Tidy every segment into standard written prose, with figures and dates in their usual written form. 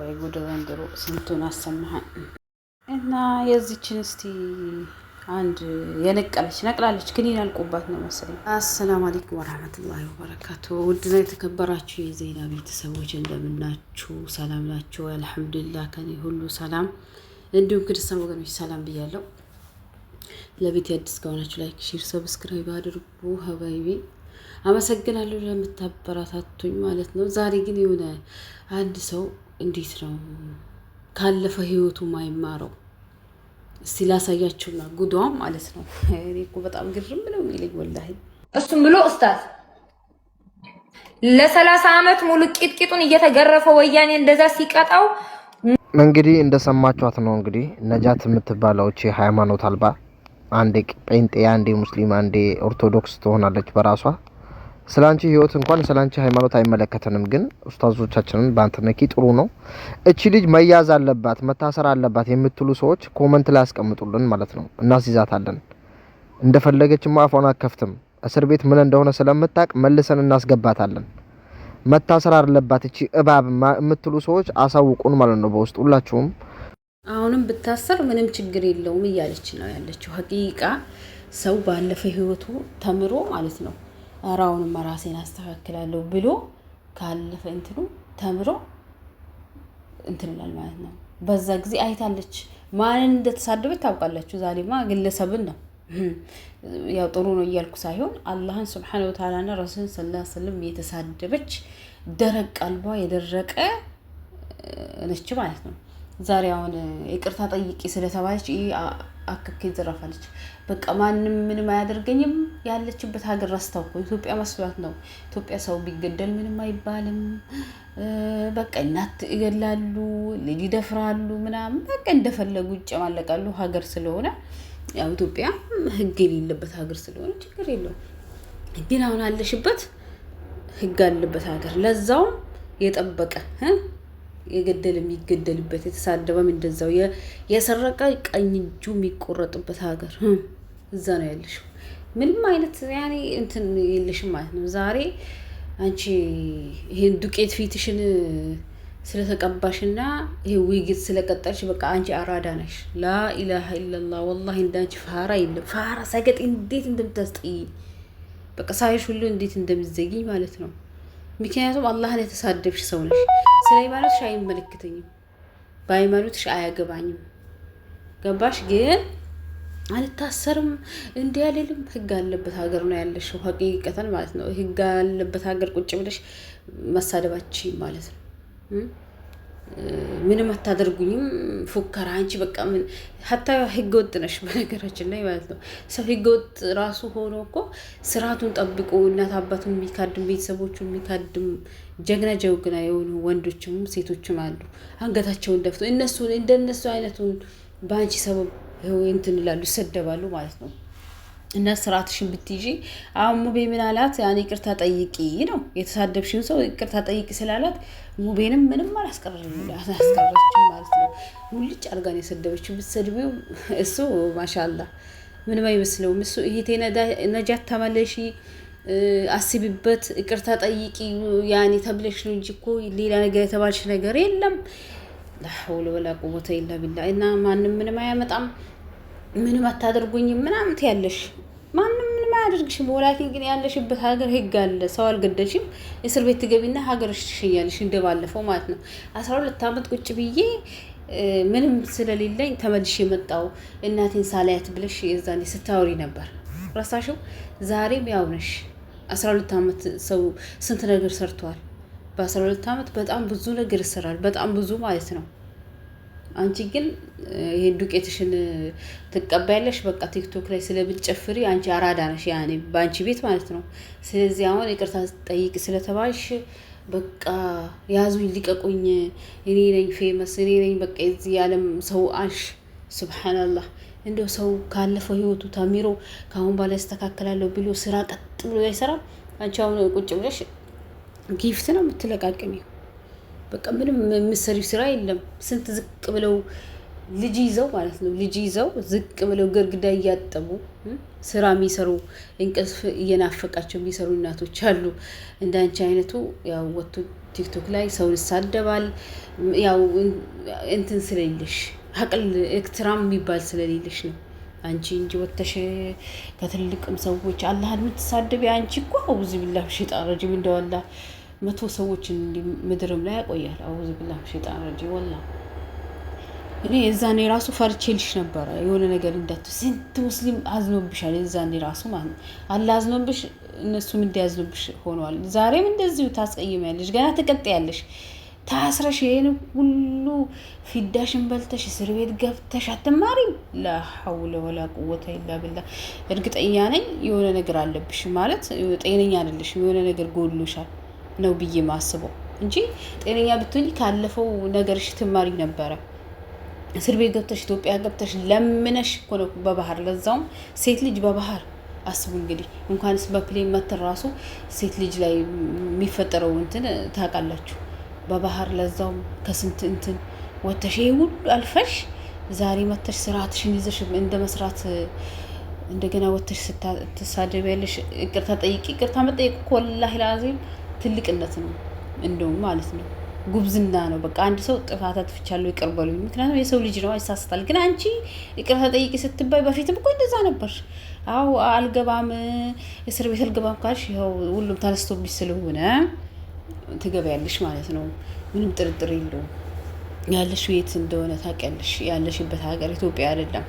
ወይ ጉድ ዘንድሮ ስንቱን አሰማሃን። እና የዚችን እስቲ አንድ ነቅላለች ክኒን አልቆባት ነው መሰለኝ። አሰላሙ አለይኩም ወራህመቱላሂ ወበረካቱ። ውድና የተከበራችሁ የዜና ቤተሰቦች እንደምናችሁ ሰላም ናችሁ? አልሐምዱሊላህ ከኔ ሁሉ ሰላም፣ እንዲሁም ክርስቲያን ወገኖች ሰላም ብያለሁ። ለቤት አዲስ ከሆናችሁ ላይክ፣ ሼር፣ ሰብስክራይብ አድርጉ። ሀባይቢ አመሰግናለሁ ለምታበረታቱኝ ማለት ነው። ዛሬ ግን የሆነ አንድ ሰው እንዴት ነው ካለፈ ህይወቱ ማይማረው? እስቲ ላሳያችሁና ጉዷም ማለት ነው። እኔ እኮ በጣም ግርም ነው የሚለኝ ወላሂ። እሱም ብሎ ኡስታዝ ለ30 አመት ሙሉ ቂጥቂጡን እየተገረፈ ወያኔ እንደዛ ሲቀጣው እንግዲህ እንደሰማችኋት ነው። እንግዲህ ነጃት የምትባለው እቺ ሃይማኖት አልባ አንዴ ጴንጤ አንዴ ሙስሊም አንዴ ኦርቶዶክስ ትሆናለች በራሷ። ስላንቺ ህይወት እንኳን ስላንቺ ሃይማኖት አይመለከተንም፣ ግን ኡስታዞቻችንን ባንተ ነኪ ጥሩ ነው። እቺ ልጅ መያዝ አለባት መታሰር አለባት የምትሉ ሰዎች ኮመንት ላይ አስቀምጡልን ማለት ነው። እናስይዛታለን። እንደፈለገችማ አፏን አከፍትም። እስር ቤት ምን እንደሆነ ስለምታቅ መልሰን እናስገባታለን። መታሰር አለባት እቺ እባብ የምትሉ ሰዎች አሳውቁን ማለት ነው በውስጥ ሁላችሁም። አሁንም ብታሰር ምንም ችግር የለውም እያለች ነው ያለችው። ሀቂቃ ሰው ባለፈ ህይወቱ ተምሮ ማለት ነው አራውንም ራሴን አስተካክላለሁ ብሎ ካለፈ እንትኑ ተምሮ እንትላል ማለት ነው። በዛ ጊዜ አይታለች ማንን እንደተሳደበች ታውቃላችሁ። ዛሬማ ግለሰብን ነው ያው ጥሩ ነው እያልኩ ሳይሆን አላህን ሱብሃነሁ ወተዓላና ረሱልን ሰለላሁ ዐለይሂ ወሰለም የተሳደበች ደረቅ ቀልቧ የደረቀ ነች ማለት ነው። ዛሬ አሁን ይቅርታ ጠይቂ ስለተባለች አከከ ይዘራፋለች። በቃ ማንም ምንም አያደርገኝም ያለችበት ሀገር ረስታው እኮ ኢትዮጵያ መስሏት ነው። ኢትዮጵያ ሰው ቢገደል ምንም አይባልም። በቃ እናት ይገላሉ፣ ልጅ ይደፍራሉ ምናምን በቃ እንደፈለጉ ይጨማለቃሉ ሀገር ስለሆነ ያው ኢትዮጵያ ህግ የሌለበት ሀገር ስለሆነ ችግር የለውም። ግን አሁን አለሽበት ህግ አለበት ሀገር ለዛውም የጠበቀ የገደል የሚገደልበት የተሳደበም እንደዛው የሰረቀ ቀኝ እጁ የሚቆረጥበት ሀገር እዛ ነው ያለሽው። ምንም አይነት ያኔ እንትን የለሽም ማለት ነው። ዛሬ አንቺ ይሄን ዱቄት ፊትሽን ስለተቀባሽና ይሄ ዊግት ስለቀጠልሽ በቃ አንቺ አራዳ ነሽ። ላኢላሃ ኢላላህ ወላሂ እንዳንቺ ፋራ የለም። ፋራ ሰገጥ እንዴት እንደምታስጠይ በቃ ሳይሽ ሁሉ እንዴት እንደምትዘጊኝ ማለት ነው። ምክንያቱም አላህን የተሳደብሽ ሰው ነሽ። ስለ ሃይማኖትሽ አይመለከተኝም፣ በሃይማኖትሽ አያገባኝም። ገባሽ? ግን አልታሰርም እንዲህ ያለልም ህግ አለበት ሀገር ነው ያለሽው። ሀቂቀተን ማለት ነው ህግ አለበት ሀገር ቁጭ ብለሽ መሳደባችን ማለት ነው። ምንም አታደርጉኝም ፉከራ አንቺ በቃ ምን ሀታ ህገ ወጥ ነሽ በነገራችን ላይ ማለት ነው። ሰው ህገ ወጥ ራሱ ሆኖ እኮ ስርዓቱን ጠብቆ እናት አባቱን የሚካድም ቤተሰቦቹን የሚካድም ጀግና ጀግና የሆኑ ወንዶችም ሴቶችም አሉ። አንገታቸውን ደፍቶ እነሱን እንደነሱ አይነቱን በአንቺ ሰበብ እንትን ይላሉ ይሰደባሉ ማለት ነው። እና ስርዓትሽን ብትይጂ አሁን ሙቤ ምን አላት? ያኔ ይቅርታ ጠይቂ ነው የተሳደብሽን ሰው ይቅርታ ጠይቂ ስላላት ሙቤንም ምንም አላስቀረችም ማለት ነው። ሙልጭ አርጋን የሰደበችው ብትሰድቢው እሱ ማሻአላህ ምንም አይመስለውም። እሱ ይሄቴ ነጃት ተመለሺ አስቢበት ይቅርታ ጠይቂ ያኔ ተብለሽ ነው እንጂ እኮ ሌላ ነገር የተባልሽ ነገር የለም። ላሁለ ወላ ቁወተ ኢላ ቢላህ። እና ማንም ምንም አያመጣም ምንም አታደርጉኝም ምናምን ትያለሽ። ማንም ምንም አያደርግሽም። ወላኪን ግን ያለሽበት ሀገር ህግ አለ። ሰው አልገደልሽም እስር ቤት ትገቢና ሀገርሽ ትሸኛለሽ እንደባለፈው ማለት ነው። 12 አመት ቁጭ ብዬ ምንም ስለሌለኝ ተመልሼ የመጣው እናቴን ሳላያት ብለሽ የዛኔ ስታወሪ ነበር። ረሳሽው? ዛሬም ያው ነሽ። 12 አመት ሰው ስንት ነገር ሰርቷል። በ12 አመት በጣም ብዙ ነገር ይሰራል። በጣም ብዙ ማለት ነው። አንቺ ግን ይሄ ዱቄትሽን ትቀበያለሽ። በቃ ቲክቶክ ላይ ስለብትጨፍሪ አንቺ አራዳ ነሽ ያኔ ባንቺ ቤት ማለት ነው። ስለዚህ አሁን ይቅርታ ጠይቂ ስለተባልሽ በቃ ያዙኝ ልቀቁኝ እኔ ነኝ ፌመስ እኔ ነኝ በቃ እዚህ ዓለም ሰው አልሽ። ሱብሃንአላህ እንደው ሰው ካለፈው ህይወቱ ተምሮ ካሁን በኋላ ያስተካክላለሁ ብሎ ስራ ቀጥ ብሎ አይሰራም። አንቺ አሁን ቁጭ ብለሽ ጊፍት ነው የምትለቃቀሚው። በቃ ምንም የምትሰሪው ስራ የለም። ስንት ዝቅ ብለው ልጅ ይዘው ማለት ነው ልጅ ይዘው ዝቅ ብለው ገርግዳ እያጠቡ ስራ የሚሰሩ እንቅልፍ እየናፈቃቸው የሚሰሩ እናቶች አሉ። እንዳንቺ አይነቱ ያው ወጥቶ ቲክቶክ ላይ ሰው ይሳደባል። ያው እንትን ስለሌለሽ አቅል ኤክስትራም የሚባል ስለሌለሽ ነው አንቺ እንጂ ወተሽ ከትልቅም ሰዎች አላህን የምትሳደቢ አንቺ እኮ አውዝ ቢላህ ሸይጣን ረጂም እንደወላ 100 ሰዎችን ምድርም ላይ ያቆያል። አውዝ ቢላህ ሸይጣን ረጂም ወላ እኔ የዛኔ ራሱ ፈርቼልሽ ነበረ የሆነ ነገር እንዳትዪ። ስንት ሙስሊም አዝኖብሻል የዛኔ ራሱ ማለት አላህ አዝኖብሽ እነሱም እንዲያዝኑብሽ ሆነዋል። ዛሬም እንደዚሁ ታስቀይሚያለሽ፣ ገና ትቀጥያለሽ። ታስረሽ ይሄን ሁሉ ፊዳሽን በልተሽ እስር ቤት ገብተሽ አትማሪም። ላ ሐውለ ወላ ቁወተ ኢላ ቢላህ። እርግጠኛ ነኝ የሆነ ነገር አለብሽ ማለት ጤነኛ አይደለሽም፣ የሆነ ነገር ጎድሎሻል ነው ብዬ ማስበው እንጂ ጤነኛ ብትሆኚ ካለፈው ነገርሽ ትማሪ ነበረ። እስር ቤት ገብተሽ ኢትዮጵያ ገብተሽ ለምነሽ እኮ ነው በባህር፣ ለዛውም ሴት ልጅ በባህር አስቡ እንግዲህ እንኳንስ በፕሌን መተር ራሱ ሴት ልጅ ላይ የሚፈጠረው እንትን ታውቃላችሁ። በባህር ለዛውም ከስንት እንትን ወተሽ ይሄ ሁሉ አልፈሽ ዛሬ መተሽ ስርዓትሽን ይዘሽ እንደ መስራት እንደገና ወተሽ ትሳደቢያለሽ። ይቅርታ ጠይቂ። ይቅርታ መጠየቅ እኮ ወላሂ ላዚም ትልቅነት ነው እንደውም ማለት ነው፣ ጉብዝና ነው። በቃ አንድ ሰው ጥፋት አጥፍቻለሁ ይቅር በሉኝ፣ ምክንያቱም የሰው ልጅ ነው አይሳሳታል። ግን አንቺ ይቅርታ ጠይቂ ስትባይ በፊትም እኮ እንደዛ ነበርሽ። አው አልገባም እስር ቤት አልገባም ካልሽ ይኸው ሁሉም ተነስቶብሽ ስለሆነ ትገቢያለሽ ማለት ነው። ምንም ጥርጥር የለውም። ያለሽው የት እንደሆነ ታውቂያለሽ። ያለሽበት ሀገር ኢትዮጵያ አይደለም።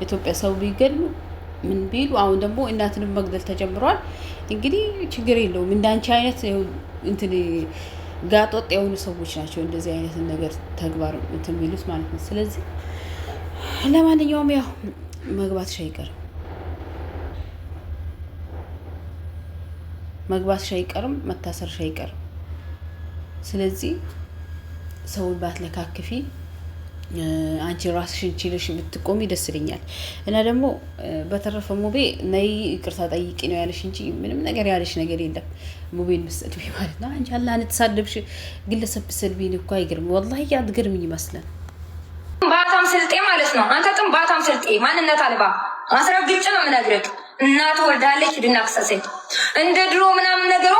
ኢትዮጵያ ሰው ቢገድሉ ምን ቢሉ፣ አሁን ደግሞ እናትንም መግደል ተጀምሯል። እንግዲህ ችግር የለውም። እንዳንቺ አይነት እንትን ጋጦጥ የሆኑ ሰዎች ናቸው እንደዚህ አይነት ነገር ተግባር እንትን የሚሉት ማለት ነው። ስለዚህ ለማንኛውም ያው መግባትሽ አይቀርም፣ መግባትሽ አይቀርም፣ መታሰርሽ አይቀርም። ስለዚህ ሰውን ባትለካክፊ አንቺ ራስሽን ችለሽ ብትቆሚ ደስ ይለኛል። እና ደግሞ በተረፈ ሙቤ ነይ ይቅርታ ጠይቂ ነው ያለሽ እንጂ ምንም ነገር ያለሽ ነገር የለም። ሙቤን መስደብ ማለት ነው። አንቺ አላህን ተሳደብሽ ግለሰብ ሰድቢን እኮ አይገርም። ወላሂ አትገርምኝ ይመስላል። ባታም ስልጤ ማለት ነው። አንተ ጥም ባታም ስልጤ ማንነት አልባ ማስረግጬ ነው የምነግርህ። እናት ወልዳለች ድናክሰሰኝ እንደ ድሮ ምናምን ነገር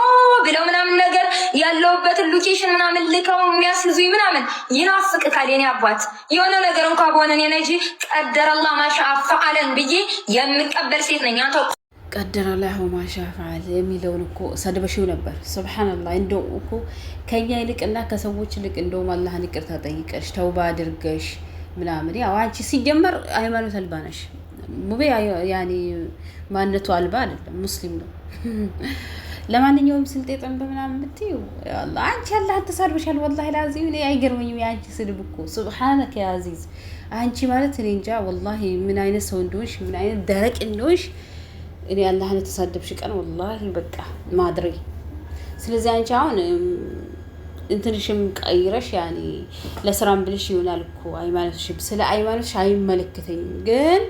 ብለው ምናምን ነገር ያለውበትን ሎኬሽን ምናምን ልከው የሚያስይዙኝ ምናምን ይናፍቅካል። የኔ አባት የሆነ ነገር እንኳን በሆነ እኔ ነጂ ቀደረ አላህ ማሻ ፈዓለን ብዬ የምቀበል ሴት ነኝ። አንተ ቀደረ አላህ ማሻ ፈዓል የሚለውን እኮ ሰድበሽው ነበር። ሱብሃንአላህ። እንደው እኮ ከኛ ይልቅና ከሰዎች ይልቅ እንደውም አላህን ይቅርታ ጠይቀሽ ተውባ አድርገሽ ምናምን ያው አንቺ ሲጀመር ሃይማኖት አልባ ነሽ። ሙቤ ያኔ ማንነቱ አልባ አይደለም፣ ሙስሊም ነው። ለማንኛውም ስልጤ ጠንበ ምናምን የምትይው አንቺ አላህን ተሳድበሻል። ወላሂ ላዚም እኔ አይገርመኝም የአንቺ ስድብ እኮ ሱብሃነከ ያ አዚዝ። አንቺ ማለት እኔ እንጃ ወላሂ ምን አይነት ሰው እንደሆንሽ ምን አይነት ደረቅ እንደሆንሽ እኔ አላህን የተሳደብሽ ቀን ወላሂ በቃ ማድረግ። ስለዚህ አንቺ አሁን እንትንሽም ቀይረሽ ያኔ ለስራም ብለሽ ይሆናል እኮ ሃይማኖትሽም ስለ ሃይማኖትሽ አይመለከተኝም ግን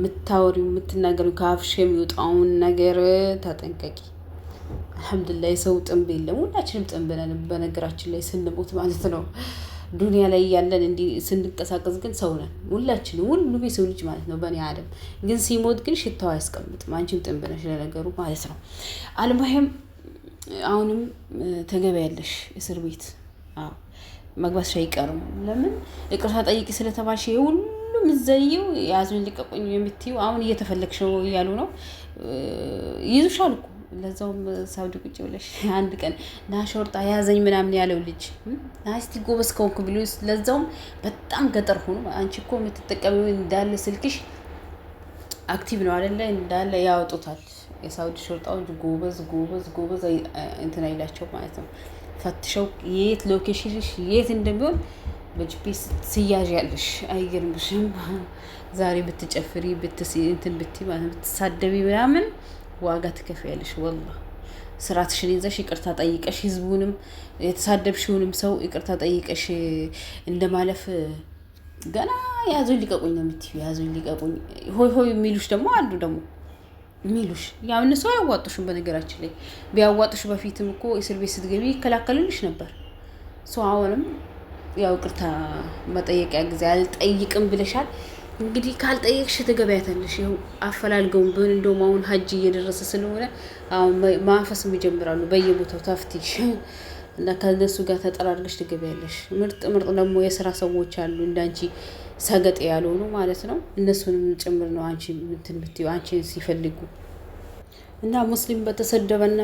ምታወሪው የምትናገሪው ከአፍሽ የሚወጣውን ነገር ተጠንቀቂ። አልሐምዱሊላህ የሰው ጥንብ የለም፣ ሁላችንም ጥንብ ነን በነገራችን ላይ ስንሞት ማለት ነው። ዱንያ ላይ ያለን እንዲህ ስንቀሳቀስ ግን ሰው ነን ሁላችንም፣ ሁሉም የሰው ልጅ ማለት ነው በእኔ አደም። ግን ሲሞት ግን ሽታው አያስቀምጥም። አንቺም ጥንብ ነሽ ለነገሩ ማለት ነው። አልሙሂም አሁንም ተገቢያለሽ እስር ቤት መግባትሽ አይቀርም። ለምን ይቅርታ ጠይቂ ስለተባልሽ ሁሉ ምዘየው ያዙን ልቀቁኝ የምትይው አሁን እየተፈለግሽ ነው እያሉ ነው። ይዙሻል እኮ ለዛውም ሳውዲ ቁጭ ብለሽ አንድ ቀን ናሾርጣ ያዘኝ ምናምን ያለው ልጅ ናስቲ ጎበዝ ከሆንኩ ብሎ ለዛውም በጣም ገጠር ሆኖ አንቺ እኮ የምትጠቀሚው እንዳለ ስልክሽ አክቲቭ ነው አይደለ? እንዳለ ያወጡታል የሳውዲ ሾርጣዎች። ጎበዝ ጎበዝ ጎበዝ እንትን አይላቸው ማለት ነው። ፈትሸው የት ሎኬሽንሽ የት እንደሚሆን በጂፒኤስ ትያዥ ያለሽ አይገርምሽም? ዛሬ ብትጨፍሪ እንትን ብትይ ማለት ብትሳደቢ ምናምን ዋጋ ትከፍያለሽ። ወላሂ ስራትሽን ይዘሽ ይቅርታ ጠይቀሽ ህዝቡንም የተሳደብሽውንም ሰው ይቅርታ ጠይቀሽ እንደማለፍ ገና ያዙኝ ሊቀቁኝ ነው የምትይው። ያዙኝ ሊቀቁኝ ሆይ ሆይ የሚሉሽ ደግሞ አሉ ደግሞ የሚሉሽ ያው እነሱ አያዋጡሽም። በነገራችን ላይ ቢያዋጡሽ በፊትም እኮ እስር ቤት ስትገቢ ይከላከሉልሽ ነበር። አሁንም ያው ይቅርታ መጠየቂያ ጊዜ አልጠይቅም ብለሻል። እንግዲህ ካልጠየቅሽ ትገበያታለሽ። ይኸው አፈላልገውም ቢሆን እንደውም አሁን ሀጅ እየደረሰ ስለሆነ አሁን ማፈስም ይጀምራሉ በየቦታው ታፍቲሽ እና ከነሱ ጋር ተጠራርገሽ ትገበያለሽ። ምርጥ ምርጥ ደግሞ የስራ ሰዎች አሉ እንዳንቺ ሰገጤ ያልሆኑ ማለት ነው። እነሱንም ጭምር ነው አንቺ እንትን ብትይው አንቺን ሲፈልጉ እና ሙስሊም በተሰደበና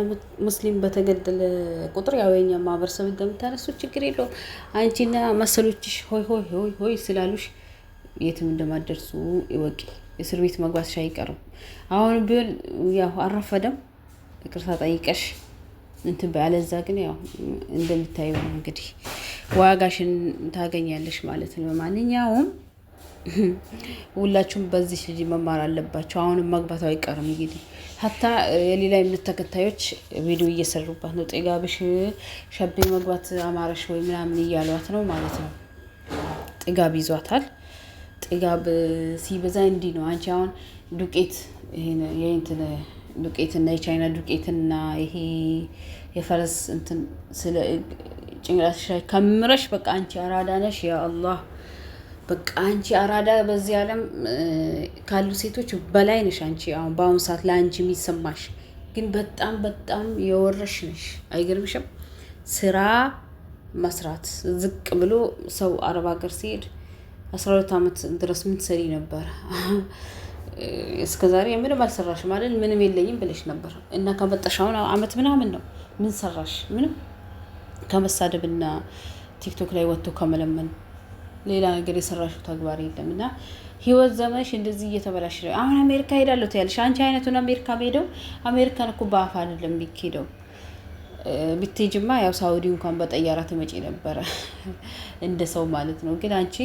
ሙስሊም በተገደለ ቁጥር ያው የኛ ማህበረሰብ እንደምታነሱ ችግር የለውም። አንቺና መሰሎችሽ ሆይ ሆይ ሆይ ሆይ ስላሉሽ የትም እንደማደርሱ ይወቂ። እስር ቤት መግባትሽ አይቀርም። አሁን ቢሆን ያው አረፈደም ይቅርታ ጠይቀሽ እንትን ባለዛ ግን ያው እንደምታየው እንግዲህ ዋጋሽን ታገኛለሽ ማለት ነው። ማንኛውም ሁላችሁም በዚህ ልጅ መማር አለባቸው። አሁንም መግባቱ አይቀርም እንግዲህ ሀታ የሌላ እምነት ተከታዮች ቪዲዮ እየሰሩባት ነው። ጥጋብሽ ሸቤ መግባት አማረሽ ወይ ምናምን እያሏት ነው ማለት ነው። ጥጋብ ይዟታል። ጥጋብ ሲበዛ እንዲህ ነው። አንቺ አሁን ዱቄት የእንትን ዱቄትና የቻይና ዱቄትና ይሄ የፈረስ እንትን ስለ ጭንቅላትሽ ላይ ከምረሽ በቃ አንቺ አራዳ ነሽ። ያ አላህ በቃ አንቺ አራዳ በዚህ ዓለም ካሉ ሴቶች በላይ ነሽ አንቺ። አሁን በአሁኑ ሰዓት ለአንቺ የሚሰማሽ ግን በጣም በጣም የወረሽ ነሽ። አይገርምሽም? ስራ መስራት ዝቅ ብሎ ሰው አረብ ሀገር ሲሄድ 12 ዓመት ድረስ ምን ትሰሪ ነበር? እስከ ዛሬ ምንም አልሰራሽም አይደል? ምንም የለኝም ብለሽ ነበር እና ከመጣሽ አሁን አመት ምናምን ነው። ምን ሰራሽ? ምንም ከመሳደብና ቲክቶክ ላይ ወጥቶ ከመለመን ሌላ ነገር የሰራሽው ተግባር የለም። እና ህይወት ዘመንሽ እንደዚህ እየተበላሽ ነው። አሁን አሜሪካ ሄዳለሁ ትያለሽ። አንቺ አይነቱን አሜሪካ ሄደው አሜሪካን እኮ በአፍ አይደለም ቢሄደው ብትሄጂማ ያው ሳውዲ እንኳን በጠያራ ትመጪ ነበረ እንደ ሰው ማለት ነው። ግን አንቺ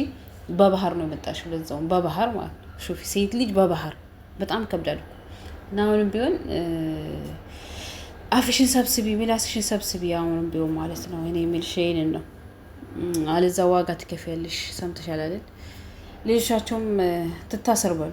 በባህር ነው የመጣሽው። ለዛውም በባህር ማለት ነው። ሹፊ ሴት ልጅ በባህር በጣም ከብዳል እኮ። እና አሁንም ቢሆን አፍሽን ሰብስቢ፣ ምላስሽን ሰብስቢ። አሁንም ቢሆን ማለት ነው እኔ የምልሽ ይሄንን ነው። አለዛ ዋጋ ትከፍያለሽ። ሰምተሻል አይደል? ልጆቻቸውም ትታሰርበሉ